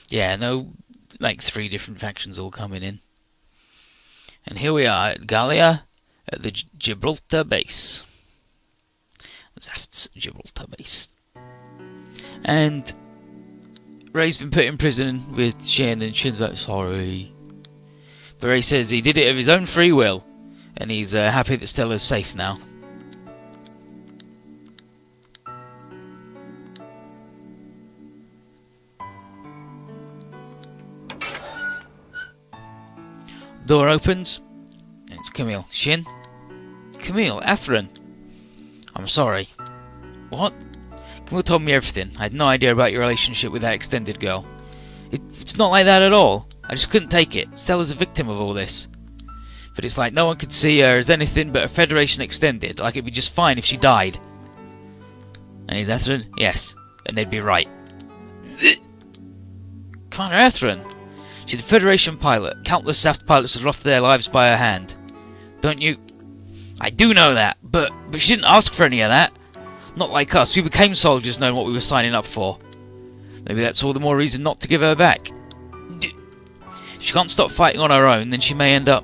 Yeah, no, like 3 different factions all coming in. And here we are at Gallia, at the Gibraltar base. Zaft's Gibraltar base. And Ray's been put in prison with Shin, and Shin's like, sorry. But Ray says he did it of his own free will, and he's happy that Stella's safe now. Door opens. It's Camille. Shin? Camille, Athrun. I'm sorry. What? Camille told me everything. I had no idea about your relationship with that extended girl. It's not like that at all. I just couldn't take it. Stella's a victim of all this. But it's like no one could see her as anything but a Federation extended. Like it'd be just fine if she died. And he's Athrun? Yes. And they'd be right. Commander Athrun! She's a Federation pilot. Countless Zaft pilots have lost their lives by her hand. Don't you... I do know that, but she didn't ask for any of that. Not like us. We became soldiers knowing what we were signing up for. Maybe that's all the more reason not to give her back. If she can't stop fighting on her own, then she may end up...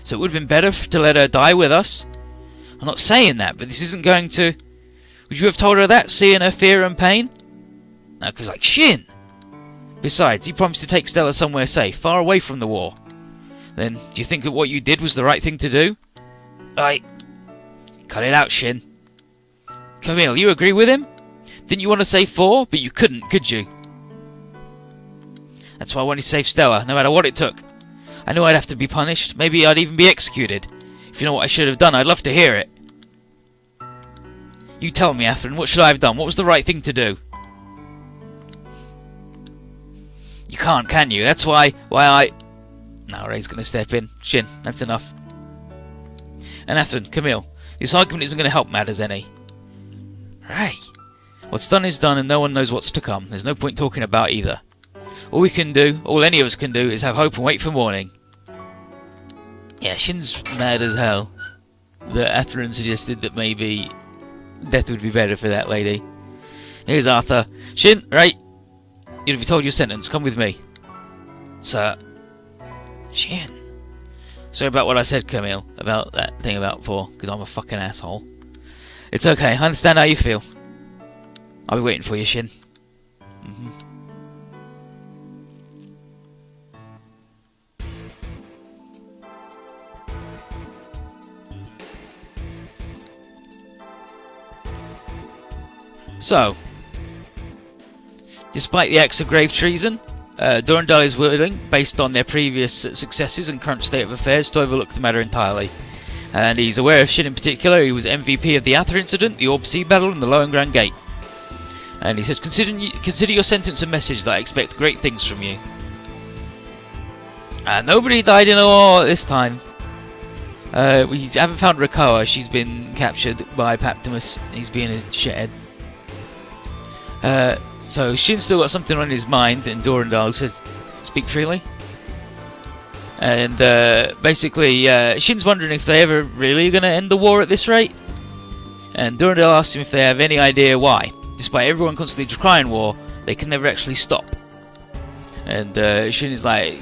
So it would have been better to let her die with us? I'm not saying that, but this isn't going to... Would you have told her that, seeing her fear and pain? No, because like, Shin! Besides, you promised to take Stella somewhere safe, far away from the war. Then, do you think that what you did was the right thing to do? Cut it out, Shin. Camille, you agree with him? Didn't you want to save 4? But you couldn't, could you? That's why I wanted to save Stella, no matter what it took. I knew I'd have to be punished. Maybe I'd even be executed. If you know what I should have done, I'd love to hear it. You tell me, Athrun, what should I have done? What was the right thing to do? You can't, can you? That's why I... Now Ray's going to step in. Shin, that's enough. And Athrun, Camille, this argument isn't going to help matters any. Ray, what's done is done and no one knows what's to come. There's no point talking about either. All we can do, all any of us can do, is have hope and wait for morning. Yeah, Shin's mad as hell that Athrun suggested that maybe death would be better for that lady. Here's Arthur. Shin, Ray, you'd be told your sentence. Come with me. Sir. Shin. Sorry about what I said, Camille, about that thing about 4, because I'm a fucking asshole. It's okay, I understand how you feel. I'll be waiting for you, Shin. So, despite the acts of grave treason, Durandal is willing, based on their previous successes and current state of affairs, to overlook the matter entirely. And he's aware of Shin in particular. He was MVP of the Ather incident, the Orb Sea battle, and the Lohengrin Gate. And he says, consider your sentence a message that I expect great things from you. Nobody died in a war this time. We haven't found Rakoa. She's been captured by Paptimus. He's being a shithead. So Shin's still got something on his mind, and Durandal says, speak freely. And basically, Shin's wondering if they're ever really going to end the war at this rate. And Durandal asks him if they have any idea why. Despite everyone constantly decrying war, they can never actually stop. And Shin is like,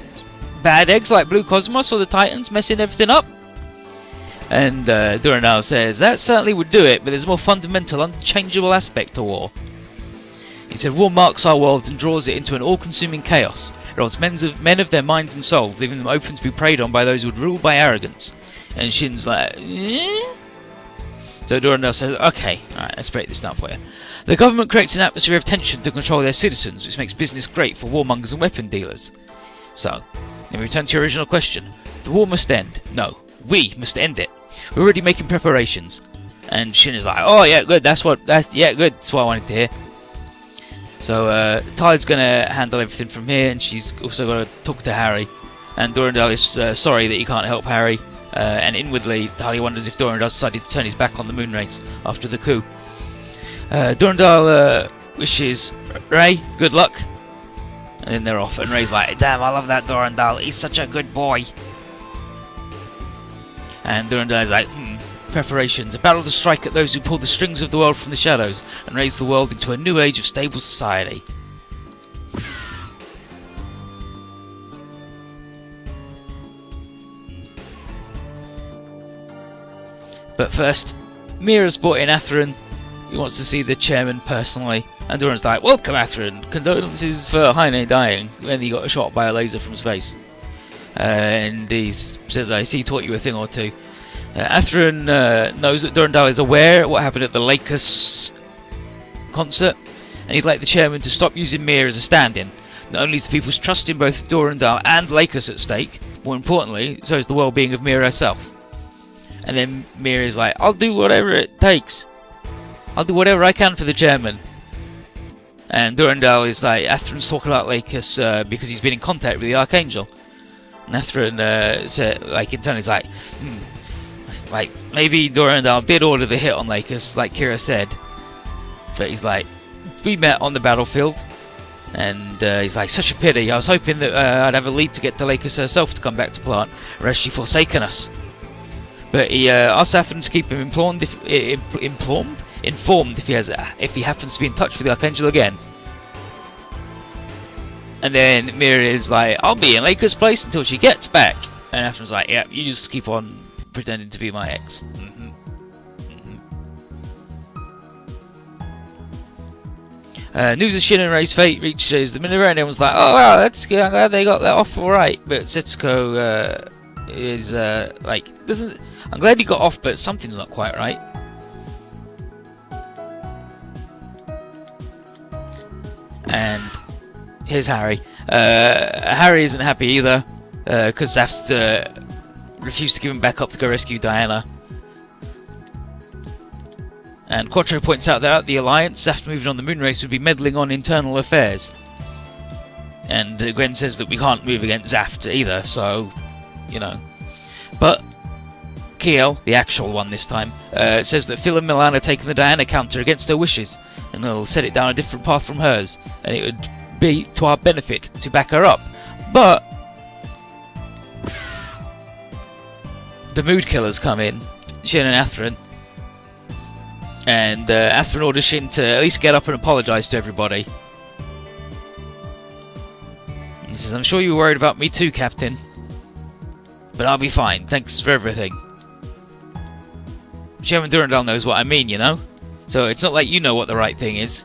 bad eggs like Blue Cosmos or the Titans messing everything up? And Durandal says, that certainly would do it, but there's a more fundamental, unchangeable aspect to war. He said, war marks our world and draws it into an all-consuming chaos. It robs men of their minds and souls, leaving them open to be preyed on by those who would rule by arrogance. And Shin's like, eh? So Durandal says, okay, alright, let's break this down for you. The government creates an atmosphere of tension to control their citizens, which makes business great for warmongers and weapon dealers. So, in return to your original question, the war must end. No, we must end it. We're already making preparations. And Shin is like, oh yeah, good, that's what I wanted to hear. So Tali's going to handle everything from here, and she's also got to talk to Harry. And Durandal is sorry that he can't help Harry. And inwardly, Tali wonders if Durandal decided to turn his back on the moon race after the coup. Durandal wishes Ray good luck. And then they're off, and Ray's like, damn, I love that Durandal. He's such a good boy. And Durandal is like, preparations, a battle to strike at those who pull the strings of the world from the shadows and raise the world into a new age of stable society. But first, Mira's brought in Atherin. He wants to see the chairman personally. And Doran's like, welcome Atherin, condolences for Heine dying when he got shot by a laser from space. And he says, I see he taught you a thing or two. Atherin knows that Durandal is aware of what happened at the Lakers concert, and he'd like the chairman to stop using Mira as a stand-in. Not only is the people's trust in both Durandal and Lakers at stake, more importantly, so is the well-being of Mira herself. And then Mira's like, I'll do whatever it takes. I'll do whatever I can for the chairman. And Durandal is like, Atherin's talking about Lakers because he's been in contact with the Archangel. And Atherin said, like, in turn, he's like, like, maybe Durandal did order the hit on Lakers, like Kira said. But he's like, we met on the battlefield. And he's like, such a pity. I was hoping that I'd have a lead to get to Lakers herself to come back to plant, or has she forsaken us? But he asked Atherin to keep him informed if he happens to be in touch with the Archangel again. And then Mira is like, I'll be in Lakers' place until she gets back. And Atherin's like, yeah, you just keep on pretending to be my ex. News of Shin and Rei's fate reaches the Miniver, and everyone's like, oh wow, that's good, I'm glad they got that off alright. But Setsuko is like, I'm glad he got off, but something's not quite right. And here's Harry. Harry isn't happy either, because Zaf's refused to give him back up to go rescue Diana. And Quattro points out that at the Alliance, Zaft moving on the moon race would be meddling on internal affairs. And Gwen says that we can't move against Zaft either, so, you know. But Kiel, the actual one this time, says that Phil and Milan are taking the Diana counter against her wishes, and they'll set it down a different path from hers, and it would be to our benefit to back her up. But the mood killers come in, Shin and Atherin, and Atherin orders Shin to at least get up and apologise to everybody. And he says, I'm sure you were worried about me too, Captain, but I'll be fine, thanks for everything. Chairman Durandal knows what I mean, you know? So it's not like you know what the right thing is.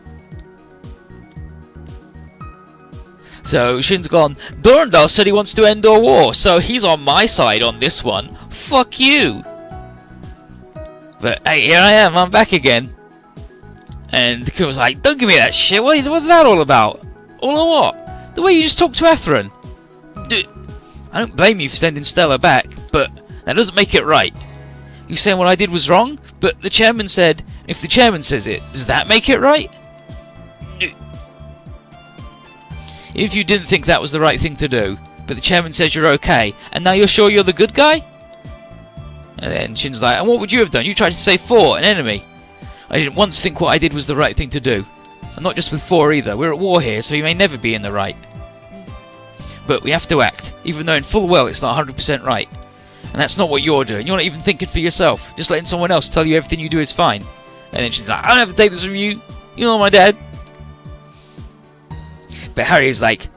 So Shin's gone, Durandal said he wants to end our war, so he's on my side on this one. Fuck you! But hey, here I am, I'm back again. And the kid was like, don't give me that shit, what's that all about? All of what? The way you just talked to Atherin. I don't blame you for sending Stella back, but that doesn't make it right. You saying what I did was wrong, but the chairman said, if the chairman says it, does that make it right? If you didn't think that was the right thing to do, but the chairman says you're okay, and now you're sure you're the good guy? And then Shin's like, and what would you have done? You tried to save 4, an enemy. I didn't once think what I did was the right thing to do. And not just with 4 either. We're at war here, so you may never be in the right. But we have to act, even though in full well it's not 100% right. And that's not what you're doing. You're not even thinking for yourself. Just letting someone else tell you everything you do is fine. And then she's like, I don't have to take this from you. You know my dad. But Harry is like,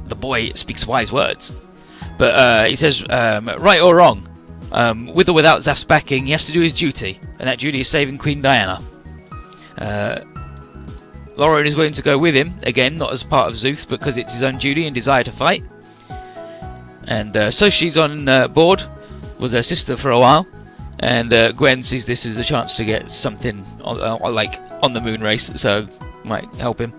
the boy speaks wise words. But he says, right or wrong, with or without Zaf's backing, he has to do his duty. And that duty is saving Queen Diana. Lauren is willing to go with him, again, not as part of Zuth, because it's his own duty and desire to fight. And so she's on board, was her sister for a while, and Gwen sees this as a chance to get something like on the moon race, so might help him.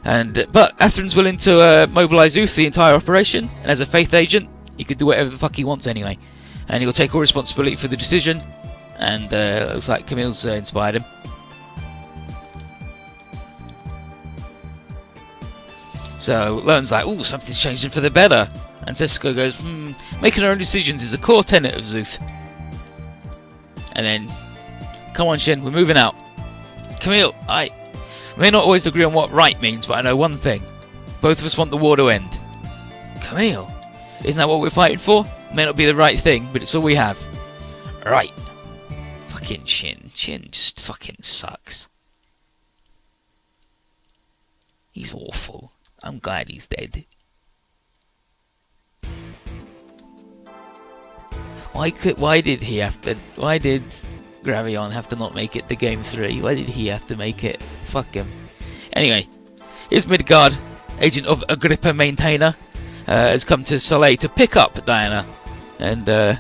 And but Atherin's willing to mobilise Zuth the entire operation, and as a faith agent, he could do whatever the fuck he wants anyway, and he'll take all responsibility for the decision. And looks like Camille's inspired him. So Learn's like, ooh, something's changing for the better. And Setsuko goes, making our own decisions is a core tenet of Zuth. And then, come on Shin, we're moving out. Camille, I may not always agree on what right means, but I know one thing. Both of us want the war to end. Camille, isn't that what we're fighting for? May not be the right thing, but it's all we have. Right. Fucking Shin. Shin just fucking sucks. He's awful. I'm glad he's dead. Why did Gravion have to not make it to game 3? Why did he have to make it? Fuck him. Anyway, here's Midgard, agent of Agrippa Maintainer, has come to Soleil to pick up Diana. And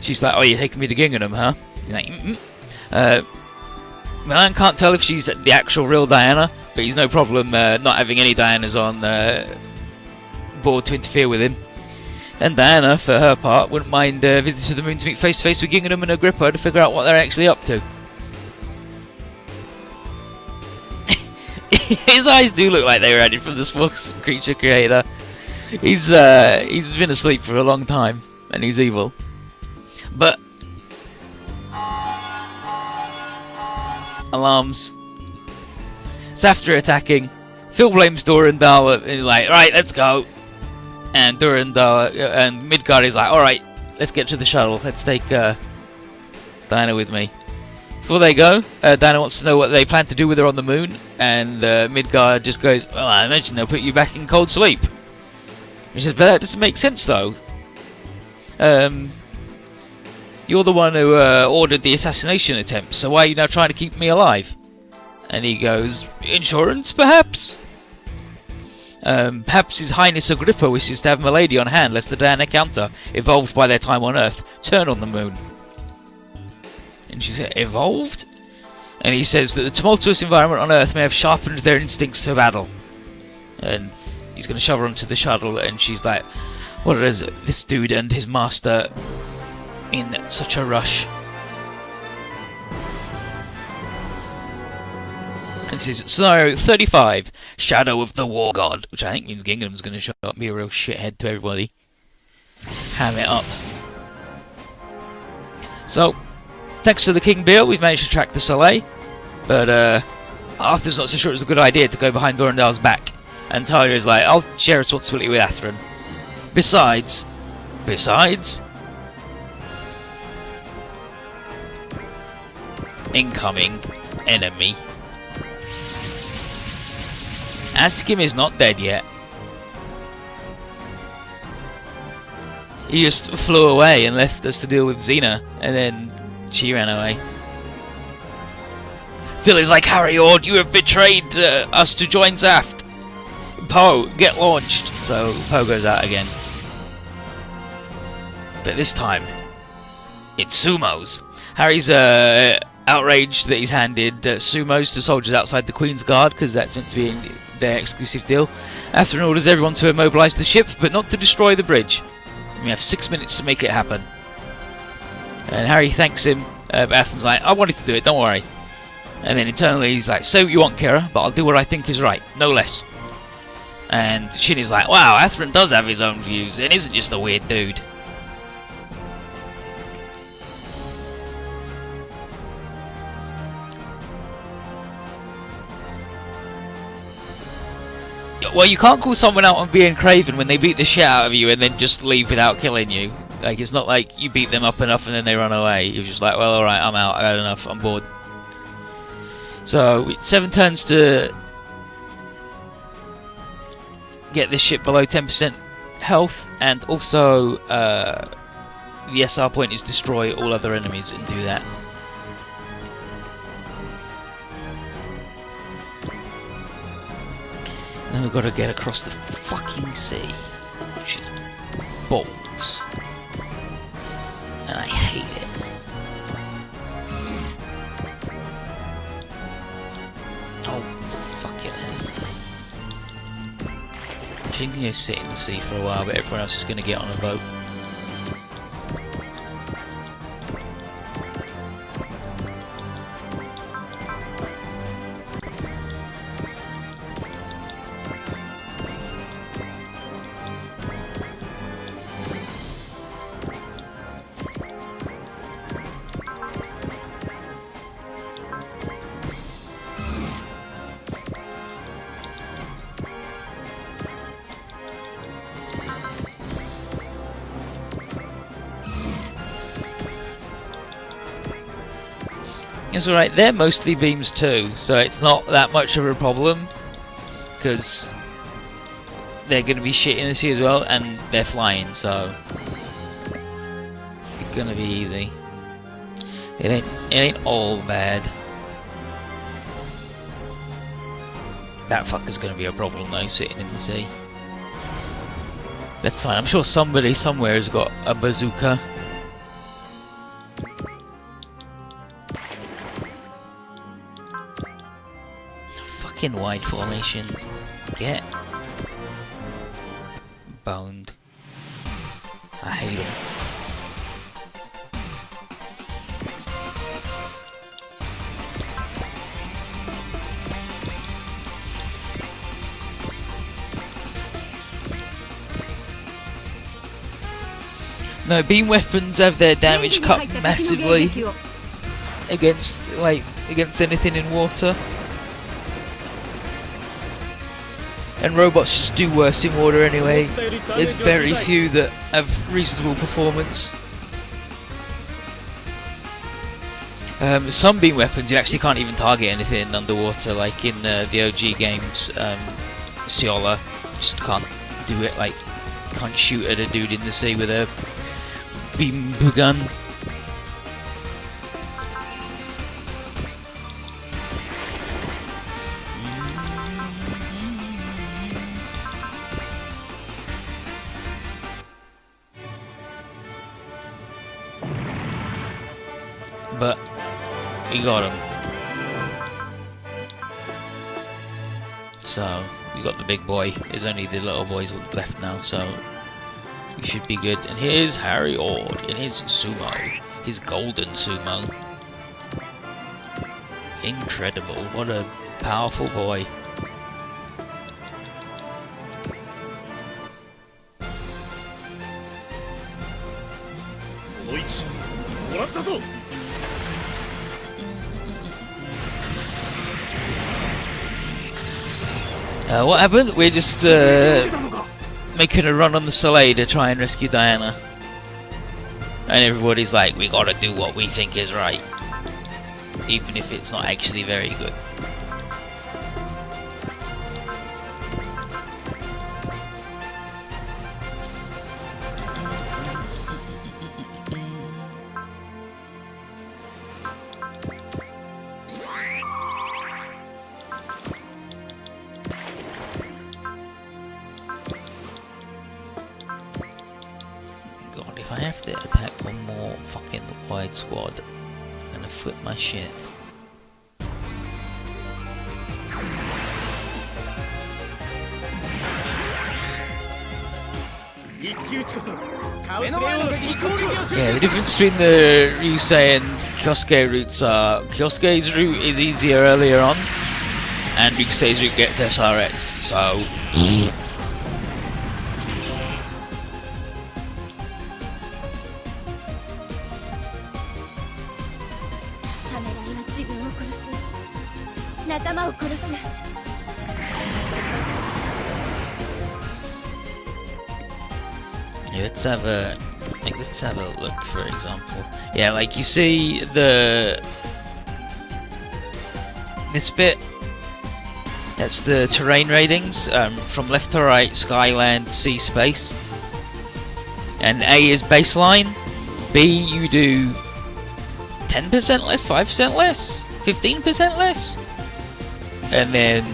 she's like, oh, you're taking me to Gingham, huh? He's like, Milan can't tell if she's the actual real Diana, but he's no problem not having any Dianas on board to interfere with him. And Diana, for her part, wouldn't mind visiting to the moon to meet face to face with Gingham and Agrippa to figure out what they're actually up to. His eyes do look like they were added from the small creature creator. He's been asleep for a long time, and he's evil. But alarms. It's after attacking. Phil blames Durandal and he's like, right, let's go. And Durandal and Midgard is like, alright, let's get to the shuttle. Let's take Diana with me. Before they go, Diana wants to know what they plan to do with her on the moon. And Midgard just goes, well, I imagine they'll put you back in cold sleep. He says, but that doesn't make sense though. You're the one who ordered the assassination attempt, so why are you now trying to keep me alive? And he goes, insurance, perhaps? Perhaps His Highness Agrippa wishes to have Milady on hand lest the Diana counter, evolved by their time on Earth, turn on the moon. And she said, evolved? And he says that the tumultuous environment on Earth may have sharpened their instincts for battle. And he's going to shove her onto the shuttle, and she's like, what is this dude and his master in such a rush? And this is scenario 35, Shadow of the War God, which I think means Gingham's going to show up and be a real shithead to everybody. Ham it up. So, thanks to the King Beale, we've managed to track the Soleil, but Arthur's not so sure it was a good idea to go behind Durandal's back, and Talia is like, I'll share responsibility with Atherin. Besides, incoming enemy. Askim is not dead yet. He just flew away and left us to deal with Xena, and then she ran away. Phil is like, Harry Ord, you have betrayed us to join Zaft. Poe, get launched. So Poe goes out again. But this time, it's sumos. Harry's outraged that he's handed sumos to soldiers outside the Queen's Guard, because that's meant to be their exclusive deal. Atherin orders everyone to immobilise the ship, but not to destroy the bridge. We have 6 minutes to make it happen. And Harry thanks him, but Atherin's like, I wanted to do it, don't worry. And then internally he's like, say what you want, Kira, but I'll do what I think is right, no less. And Shin is like, wow, Atherin does have his own views, and isn't just a weird dude. Well, you can't call someone out on being craven when they beat the shit out of you and then just leave without killing you. Like, it's not like you beat them up enough and then they run away. You're just like, well, alright, I'm out, I've had enough, I'm bored. So, 7 turns to get this ship below 10% health, and also the SR point is destroy all other enemies and do that. Now we've got to get across the fucking sea, which is balls, and I hate it. Oh, fuck it then. I'm thinking of sit in the sea for a while, but everyone else is going to get on a boat. It's alright, they're mostly beams too, so it's not that much of a problem, because they're going to be shit in the sea as well, and they're flying, so gonna be easy. It ain't all bad. That fucker's gonna be a problem though, sitting in the sea. That's fine. I'm sure somebody somewhere has got a bazooka. Fucking wide formation. Get boned. I hate them. No, beam weapons have their damage cut massively against anything in water. And robots just do worse in water anyway. There's very few that have reasonable performance. Some beam weapons you actually can't even target anything underwater, like in the OG games. Ciola just can't do it, like can't shoot at a dude in the sea with a beam gun. But we got him. So we got the big boy. There's only the little boys left now, so we should be good. And here's Harry Ord in his sumo, his golden sumo. Incredible! What a powerful boy. What happened? We're just making a run on the Soleil to try and rescue Diana. And everybody's like, we gotta do what we think is right. Even if it's not actually very good. If I have to attack one more fucking wide squad, I'm gonna flip my shit. Yeah, the difference between the Ryusei and Kyosuke routes are Kyosuke's route is easier earlier on, and Ryusei's route gets SRX, so... Yeah, let's have a look, for example. Yeah, like you see this bit, that's the terrain ratings, from left to right, sky, land, sea, space. And A is baseline, B you do 10% less, 5% less, 15% less, and then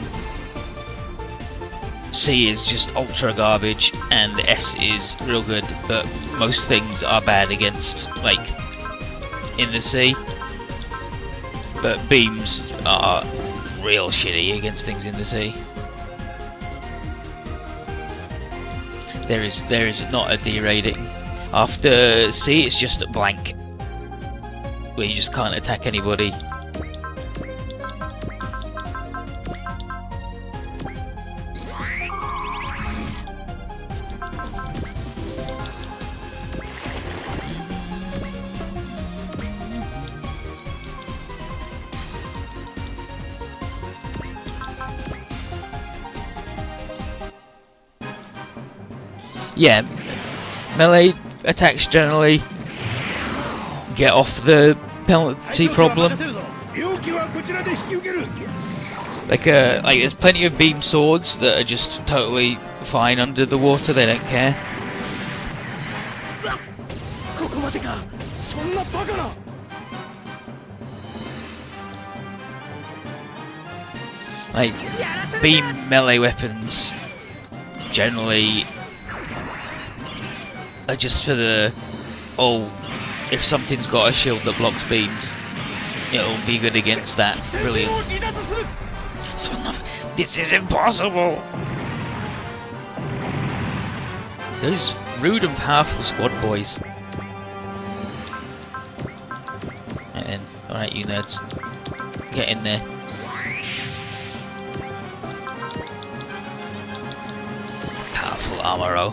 C is just ultra garbage, and S is real good, but most things are bad against, like, in the sea. But beams are real shitty against things in the sea. There is not a D rating. After C, it's just a blank, where you just can't attack anybody. Yeah, melee attacks generally get off the penalty problem. Like there's plenty of beam swords that are just totally fine under the water, they don't care. Like, beam melee weapons generally are just for the, oh, if something's got a shield that blocks beams, it'll be good against that. Brilliant. This is impossible! Those rude and powerful squad boys. Right then. Alright, you nerds. Get in there. Powerful armor.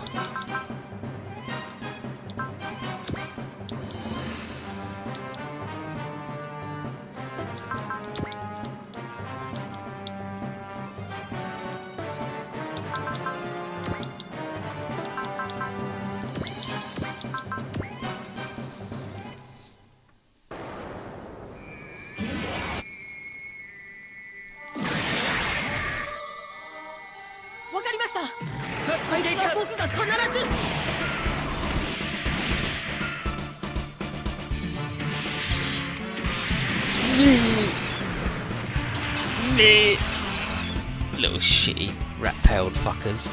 Little shitty rat-tailed fuckers.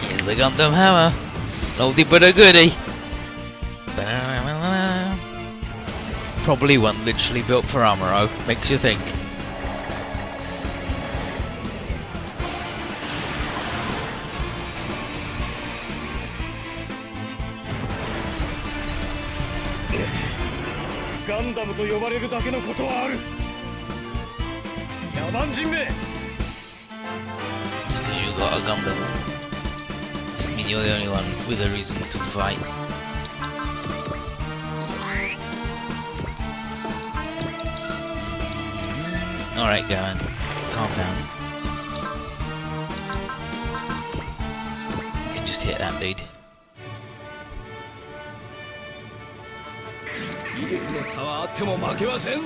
Here's the Gundam hammer. Oldie but a goodie. Probably one literally built for Amuro. Makes you think. Gundam と呼ばれるだけのことはある。野蛮人め。It's because you got a Gundam. Doesn't mean you're the only one with a reason to fight. Alright, Gavin. Calm down. You can just hit that dude. 技術の差はあっても負けません。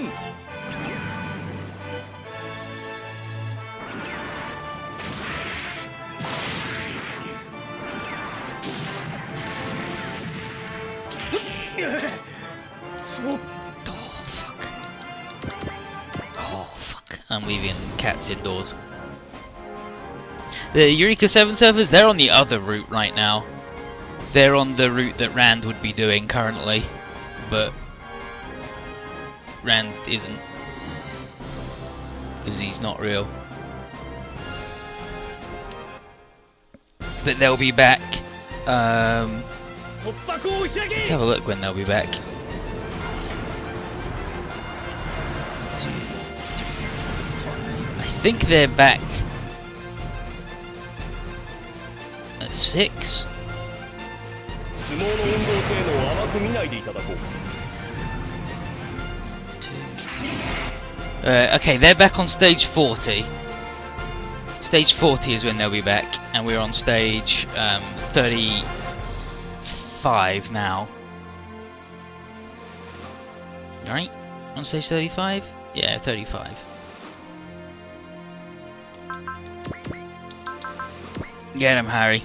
I'm leaving cats indoors. The Eureka 7 servers, they're on the other route right now. They're on the route that Rand would be doing currently, but Rand isn't, because he's not real. But they'll be back. Let's have a look when they'll be back. I think they're back at 6. Okay, they're back on stage 40. Stage 40 is when they'll be back, and we're on stage 35 now. Alright, on stage 35? Yeah, 35. Get him, Harry.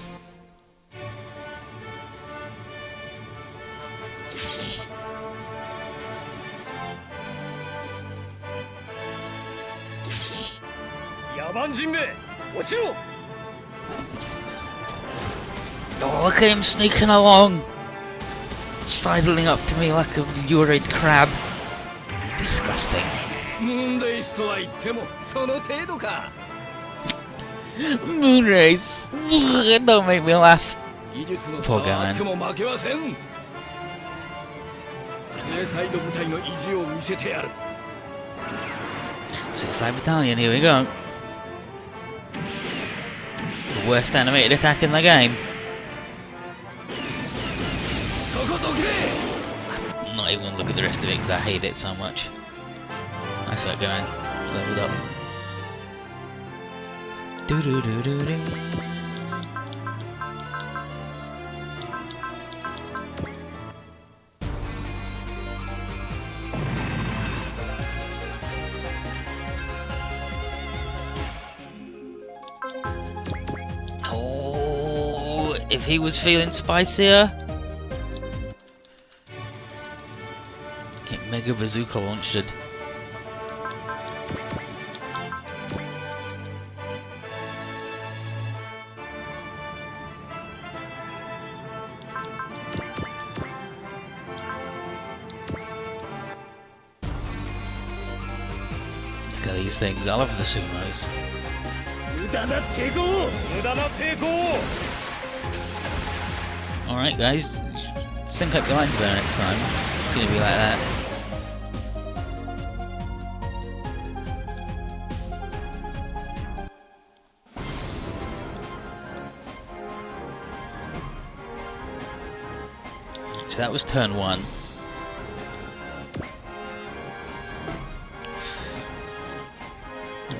Oh, look at him sneaking along, sidling up to me like a lurid crab. Disgusting. Moonrace. Don't make me laugh. Poor guy, man. Suicide Battalion, here we go. The worst animated attack in the game. I'm not even going to look at the rest of it because I hate it so much. Nice work, going. Leveled up. Do do do do do. if he was feeling spicier. Get Mega Bazooka launched. Look at these things. I love the sumos. 無駄な抵抗無駄な抵抗 Alright guys, sync up your lines better next time. It's gonna be like that. So that was turn 1.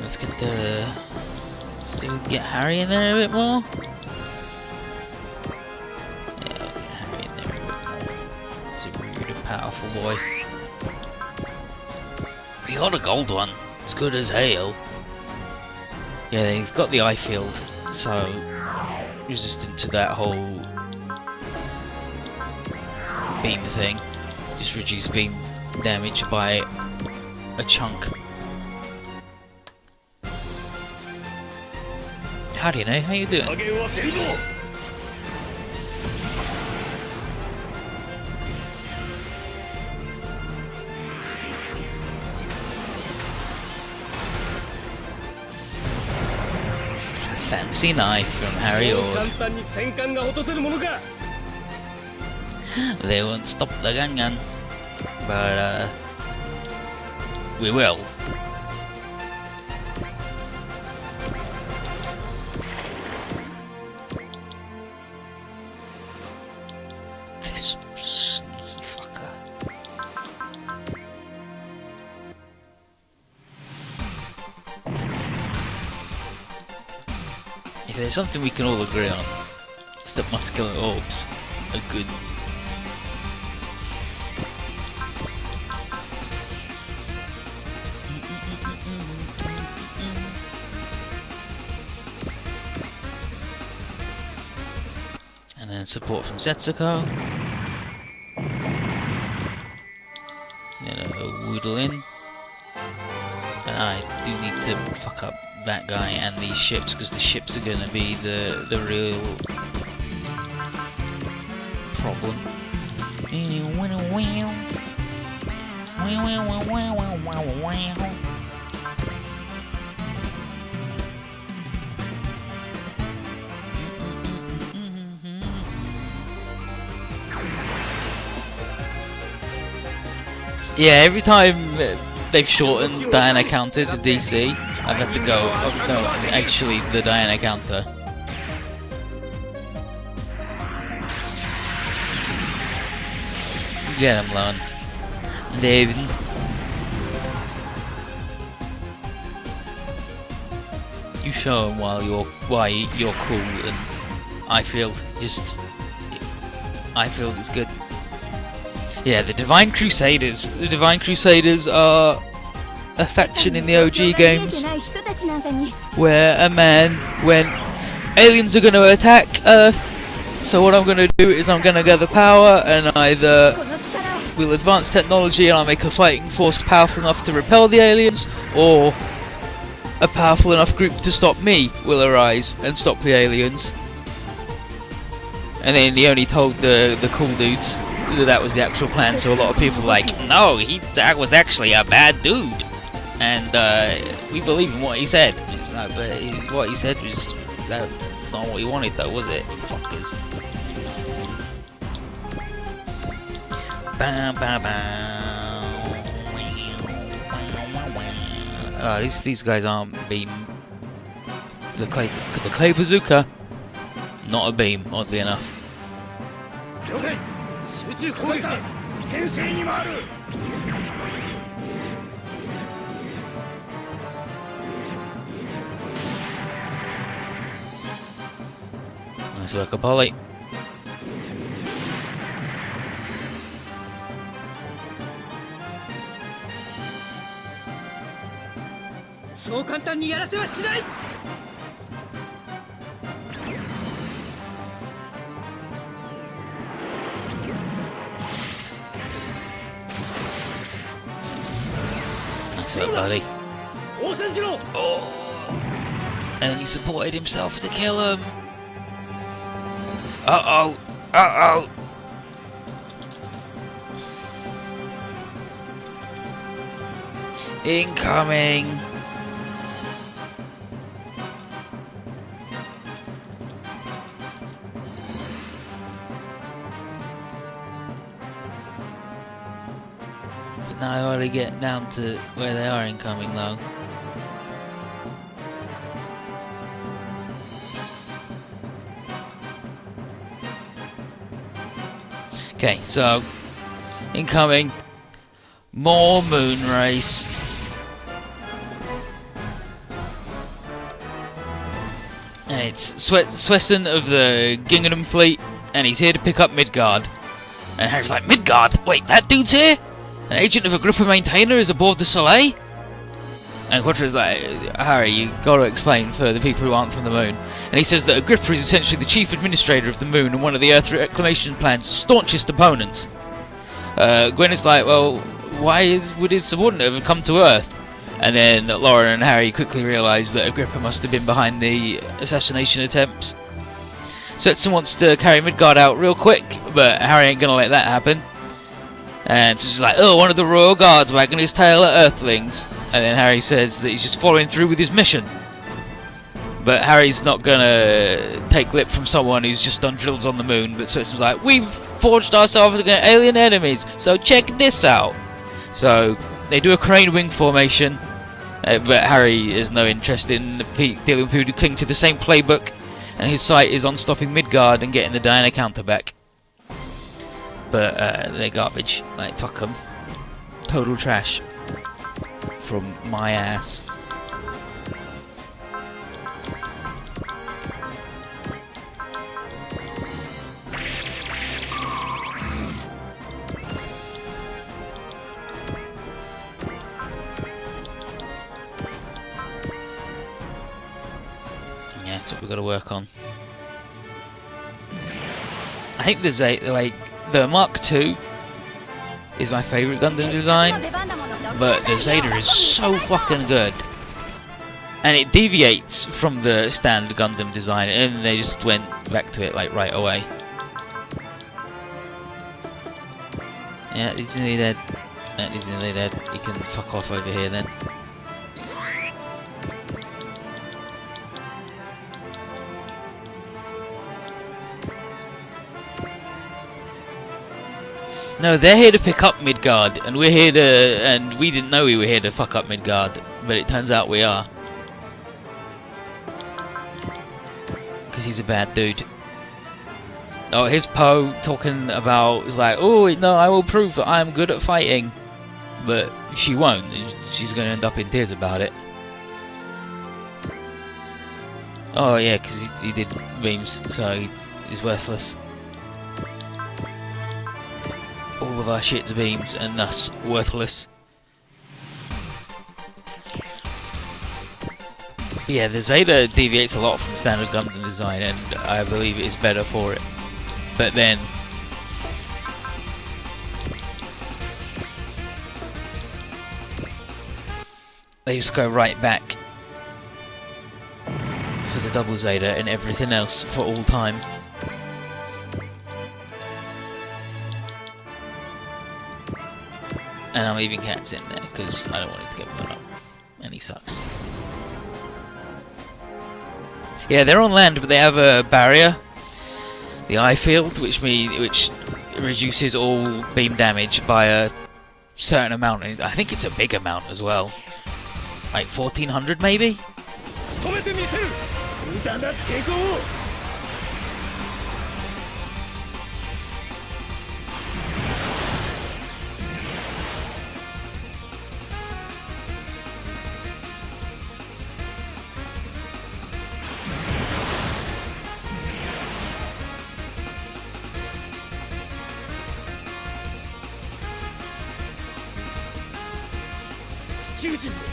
Let's get get Harry in there a bit more. Yeah, get Harry in there a bit more. He's a really powerful boy. We got a gold one. It's good as hail. Yeah, he's got the eye field, so resistant to that whole beam thing. Just reduce beam damage by a chunk. How do you know? How you doing? 加減はせんぞ Fancy knife from Harry 簡 Ord. 単に戦艦が落とせるものか They won't stop the gun, but we will. This sneaky fucker. If there's something we can all agree on, it's that muscular orbs are good. And then support from Setsuko. Woodle in. And I do need to fuck up that guy and these ships, because the ships are going to be the real problem. Yeah, every time they've shortened Diana counter to DC, I've had to go, oh no, actually the Diana counter. Get him, Lon. David. You show him why you're cool, and I feel is good. Yeah, the Divine Crusaders. The Divine Crusaders are a faction in the OG games where a man, when aliens are going to attack Earth, so what I'm going to do is I'm going to gather power, and either we'll advance technology and I'll make a fighting force powerful enough to repel the aliens, or a powerful enough group to stop me will arise and stop the aliens. And then he only told the cool dudes that was the actual plan, so a lot of people were like, no, that was actually a bad dude, and we believe in what he said. It's not, but what he said was that's not what he wanted, though, was it? Fuckers. These guys aren't beam. The clay bazooka, not a beam, oddly enough. 集中攻撃だ牽制に回る Nice work, Apollo. そう簡単にやらせはしない effort, buddy. 応戦しろ Oh. And he supported himself to kill him. Uh-oh. Uh-oh. Incoming. But now I already get down to where they are incoming though. Okay, so incoming, more moon race. And it's Sweston of the Gingham fleet, and he's here to pick up Midgard. And Harry's like, Midgard? Wait, that dude's here? An agent of Agrippa Maintainer is aboard the Soleil? And Quattro's like, Harry, you gotta explain for the people who aren't from the moon. And he says that Agrippa is essentially the chief administrator of the moon and one of the Earth reclamation plan's staunchest opponents. Gwen is like, well, why would his subordinate have come to Earth? And then Laura and Harry quickly realise that Agrippa must have been behind the assassination attempts. Swetson wants to carry Midgard out real quick, but Harry ain't gonna let that happen. And so she's like, oh, one of the royal guards wagging his tail at Earthlings. And then Harry says that he's just following through with his mission. But Harry's not gonna take lip from someone who's just done drills on the moon. But Swetson's like, we've forged ourselves against alien enemies, so check this out. So they do a crane wing formation, but Harry has no interest in dealing with people who cling to the same playbook, and his sight is on stopping Midgard and getting the Diana counter back. But they're garbage. Like, fuck them. Total trash. From my ass. Yeah, that's what we've got to work on. I think there's the Mark II is my favourite Gundam design, but the Zeta is so fucking good. And it deviates from the standard Gundam design, and they just went back to it like right away. Yeah, he's nearly dead. Yeah, he's nearly dead. You can fuck off over here then. No, they're here to pick up Midgard, and we're here to... and we didn't know we were here to fuck up Midgard, but it turns out we are. Because he's a bad dude. Oh, here's Poe talking about... He's like, oh, no, I will prove that I am good at fighting. But she won't. She's going to end up in tears about it. Oh, yeah, because he did beams, so he's worthless. All of our shit's beams and thus worthless. But yeah, the Zeta deviates a lot from standard Gundam design, and I believe it is better for it. But then they just go right back for the double Zeta and everything else for all time. And I'm leaving Cats in there because I don't want him to get blown up. And he sucks. Yeah, they're on land, but they have a barrier. The eye field, which reduces all beam damage by a certain amount. And I think it's a big amount as well. Like 1400 maybe?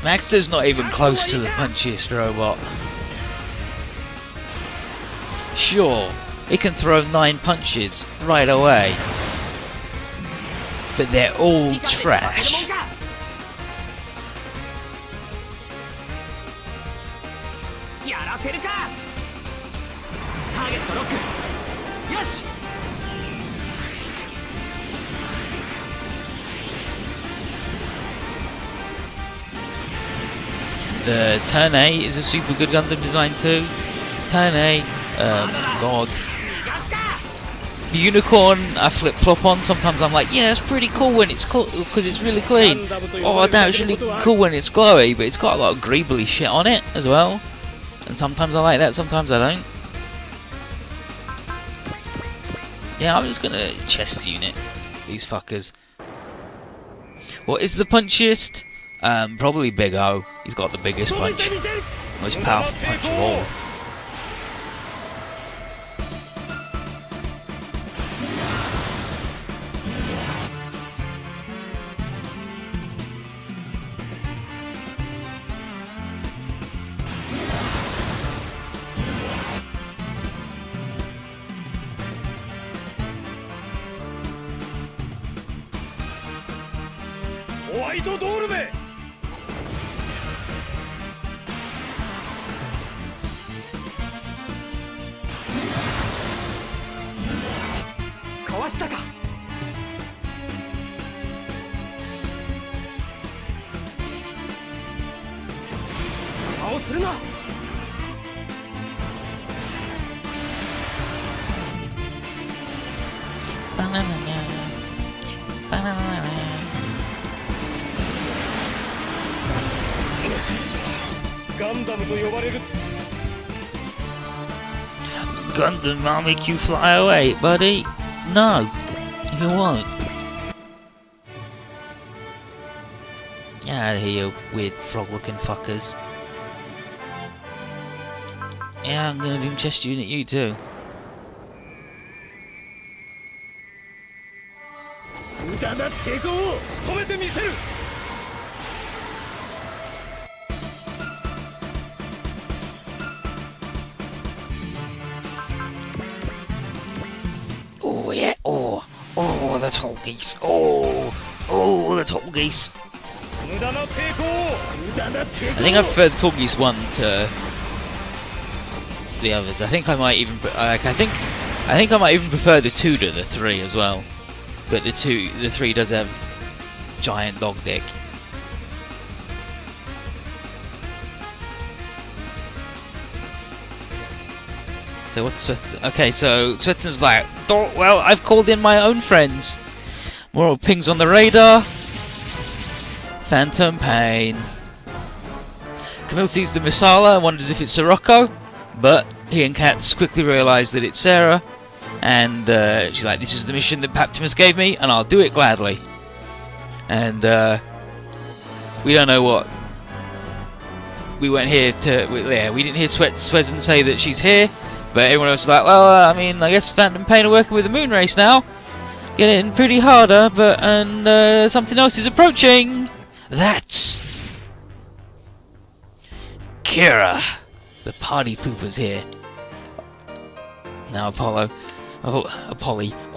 Maxter's not even close to the punchiest robot. Sure, it can throw 9 punches right away, but they're all trash. やらせるか。ターゲットロック。よし。 The Turn A is a super good Gundam design too. Turn A, God. The Unicorn I flip-flop on. Sometimes I'm like, yeah, it's pretty cool when it's cool because it's really clean. Oh, damn, it's really cool when it's glowy, but it's got a lot of greebly shit on it as well. And sometimes I like that, sometimes I don't. Yeah, I'm just gonna chest unit these fuckers. What is the punchiest? Probably Big O. He's got the biggest punch. Most powerful punch of all. White Dorme! かわしたか。邪魔をするな。ガンダムと呼ばれる。 Gundam, I'll make you fly away, buddy. No, you won't. Get out of here, you weird frog-looking fuckers. Yeah, I'm gonna beam chest unit you too. 無駄な抵抗を仕留めてみせる。 Oh yeah, oh, the tall geese, oh, the tall geese. I think I prefer the tall geese one to the others. I think I might even, I think I might even prefer the 2 to the 3 as well. But the 3 does have giant dog dick. So what's okay? So Switzerland's like, oh, well, I've called in my own friends. More pings on the radar. Phantom Pain. Camille sees the Misala and wonders if it's Sirocco, but he and Katz quickly realise that it's Sarah, and she's like, "This is the mission that Paptimus gave me, and I'll do it gladly." And we don't know what. We went here to. We didn't hear Swezzen say that she's here. But everyone else is like, well, I mean, I guess Phantom Pain are working with the moon race now. Getting pretty harder, but something else is approaching. That's Kira. The party pooper's here. Now, Apollo, of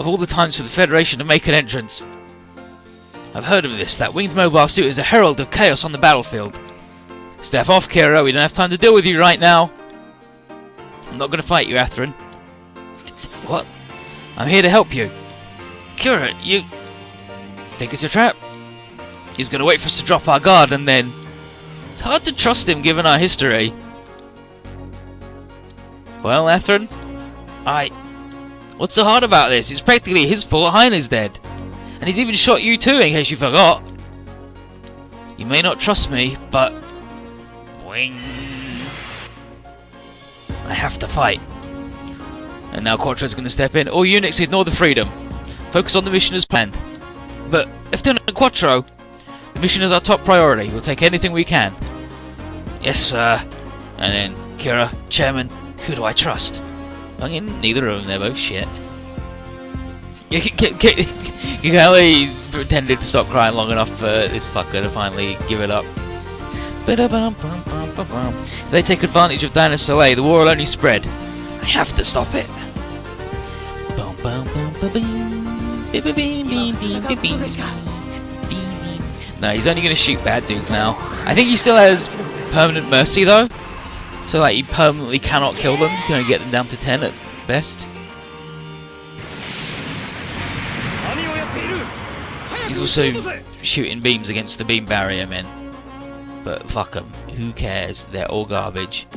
all the times for the Federation to make an entrance, I've heard of this. That winged mobile suit is a herald of chaos on the battlefield. Step off, Kira. We don't have time to deal with you right now. I'm not going to fight you, Atherin. What? I'm here to help you. Kira, you think it's a trap? He's going to wait for us to drop our guard and then... It's hard to trust him given our history. Well, Atherin, what's so hard about this? It's practically his fault Heine's dead. And he's even shot you too, in case you forgot. You may not trust me, but... Boing. I have to fight. And now Quattro's going to step in. All units ignore the freedom. Focus on the mission as planned. But, Lieutenant Quattro, the mission is our top priority. We'll take anything we can. Yes, sir. And then, Kira, Chairman, who do I trust? I mean, neither of them, they're both shit. You only pretended to stop crying long enough for this fucker to finally give it up. If they take advantage of Dinah Soleil, the war will only spread. I have to stop it. No, he's only going to shoot bad dudes now. I think he still has permanent mercy though. So like, you permanently cannot kill them. You can only get them down to 10 at best. He's also shooting beams against the beam barrier men. But fuck them. Who cares? They're all garbage.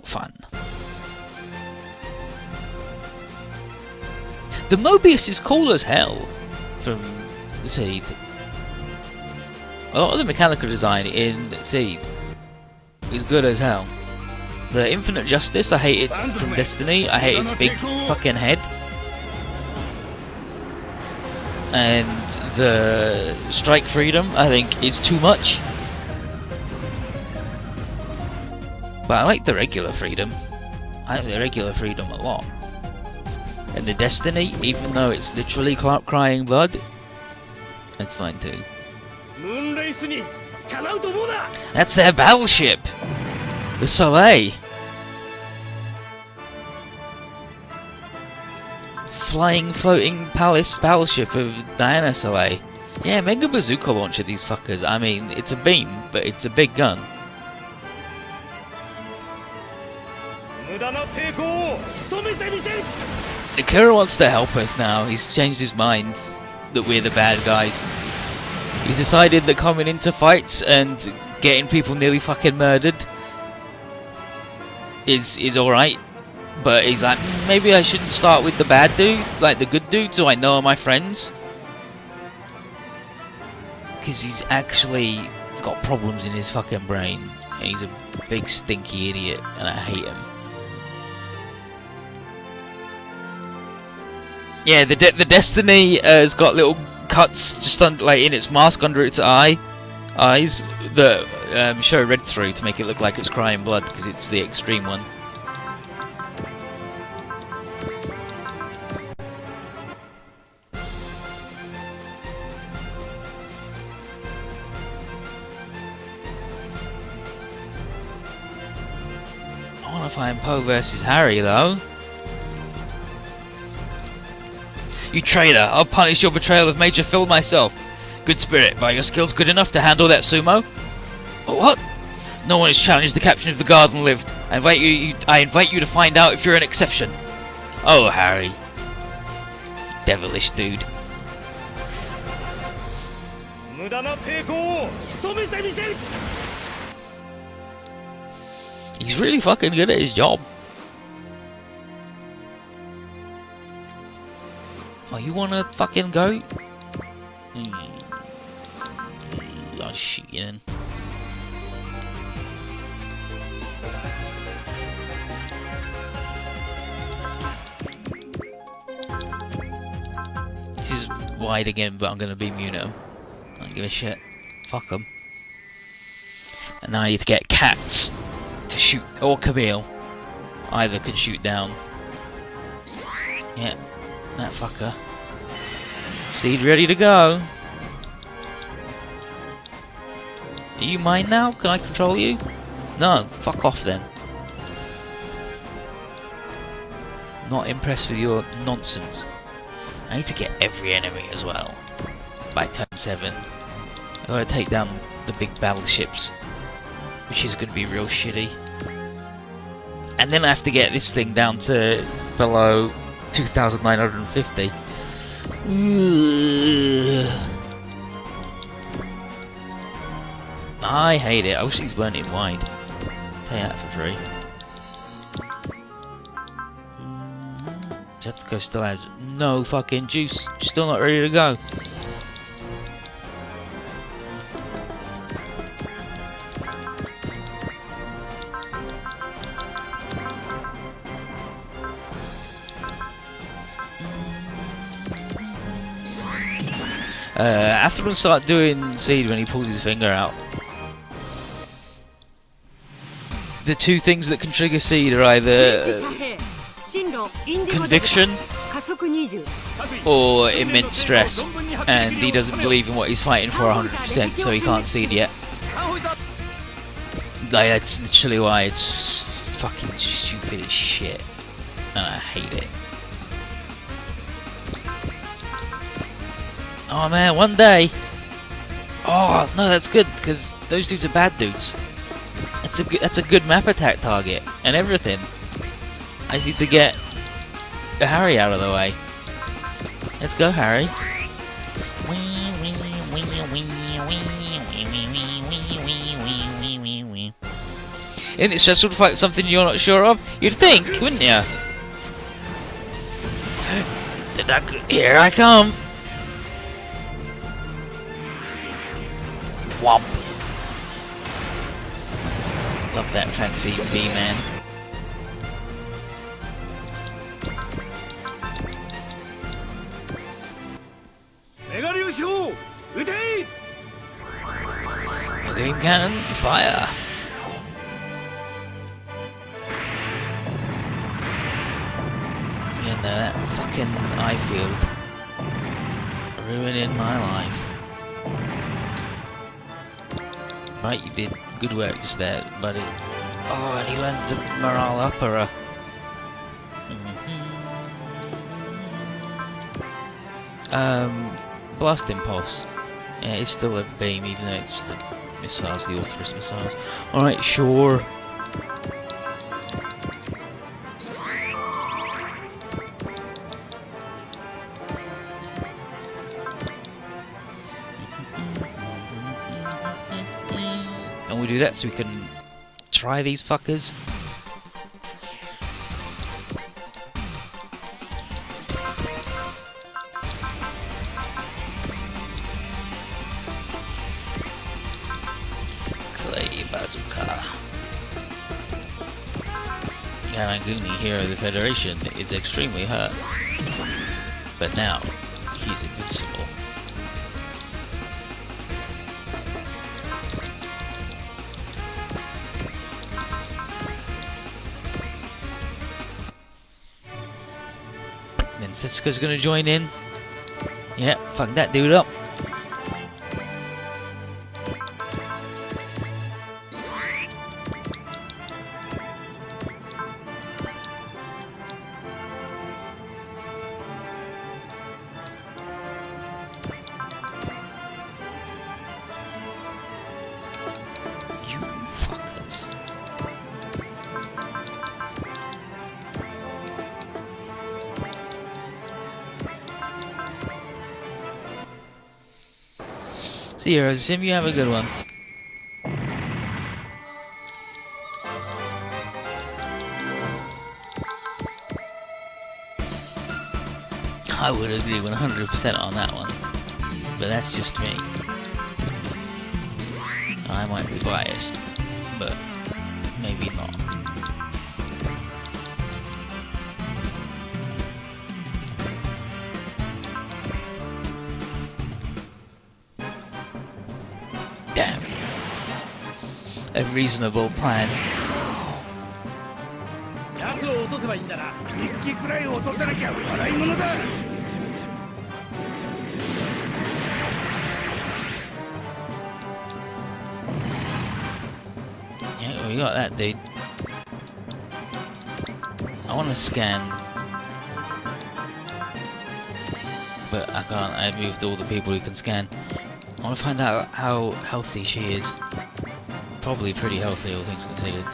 Fun. The Mobius is cool as hell from Seed. A lot of the mechanical design in Seed is good as hell. The Infinite Justice, I hate it from Destiny. I hate its big fucking head. And the Strike Freedom, I think, is too much. But I like the regular Freedom. I like the regular Freedom a lot. And the Destiny, even though it's literally crying blood, that's fine too. That's their battleship! The Soleil! Flying, floating palace battleship of Diana Soleil. Yeah, Mega Bazooka launcher these fuckers. I mean, it's a beam, but it's a big gun. Akira wants to help us now. He's changed his mind that we're the bad guys. He's decided that coming into fights and getting people nearly fucking murdered is alright. But he's like, maybe I shouldn't start with the bad dude, like the good dude, so I know are my friends. Because he's actually got problems in his fucking brain. And he's a big stinky idiot, and I hate him. Yeah, the Destiny has got little cuts just like in its mask under its eyes that show red through to make it look like it's crying blood because it's the extreme one. I want to find Poe versus Harry though. You traitor! I'll punish your betrayal of Major Phil myself. Good spirit, but are your skills good enough to handle that sumo? What? No one has challenged the captain of the guard and lived. I invite you to find out if you're an exception. Oh, Harry. Devilish dude. He's really fucking good at his job. Oh, you wanna fucking go? I'll shoot you then. This is wide again, but I'm gonna be immune at him. I don't give a shit. Fuck them. And now I need to get cats to shoot, or Camille. Either can shoot down. Yeah. That fucker. Seed ready to go. Are you mine now? Can I control you? No, fuck off then. Not impressed with your nonsense. I need to get every enemy as well. By turn 7. I gotta take down the big battleships, which is gonna be real shitty. And then I have to get this thing down to below 2,950. I hate it. I wish these weren't in wide. Tell you that for free. Zetsuko still has no fucking juice. Still not ready to go. After we start doing Seed when he pulls his finger out. The two things that can trigger Seed are either conviction or immense stress, and he doesn't believe in what he's fighting for 100%, so he can't Seed yet. Like, that's literally why it's fucking stupid as shit, and I hate it. Oh man, one day. Oh no, that's good because those dudes are bad dudes. That's a good map attack target and everything. I just need to get Harry out of the way. Let's go, Harry. Isn't it stressful to fight something you're not sure of? You'd think, wouldn't you? Here I come. Womp. Love that fancy B-man. Game cannon, fire! Yeah, no, that fucking eye field. Ruining my life. Right, you did good work just there, buddy. Oh, and he learned the morale opera. Blast impulse. Yeah, it's still a beam, even though it's the missiles, the Orthrus missiles. Alright, sure. And we do that so we can try these fuckers. Bazooka. Yaranguni, hero of the Federation, is extremely hurt. But now, he's invincible. Then Setsuka's gonna join in. Yeah, fuck that dude up. See you, Sim. You have a good one. I would agree 100% on that one, but that's just me. I might be biased, but maybe not. Damn. A reasonable plan. Yeah, we got that, dude. I want to scan, but I can't. I moved all the people who can scan. I want to find out how healthy she is. Probably pretty healthy, all things considered.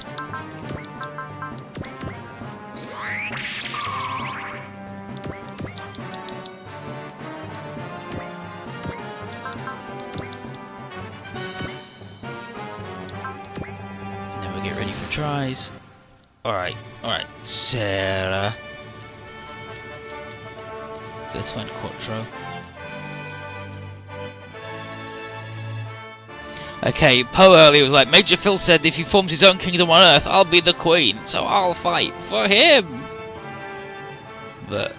Then we get ready for tries. Alright, Sarah. Let's find Quattro. Okay, Poe earlier was like, Major Phil said if he forms his own kingdom on Earth, I'll be the queen, so I'll fight for him! But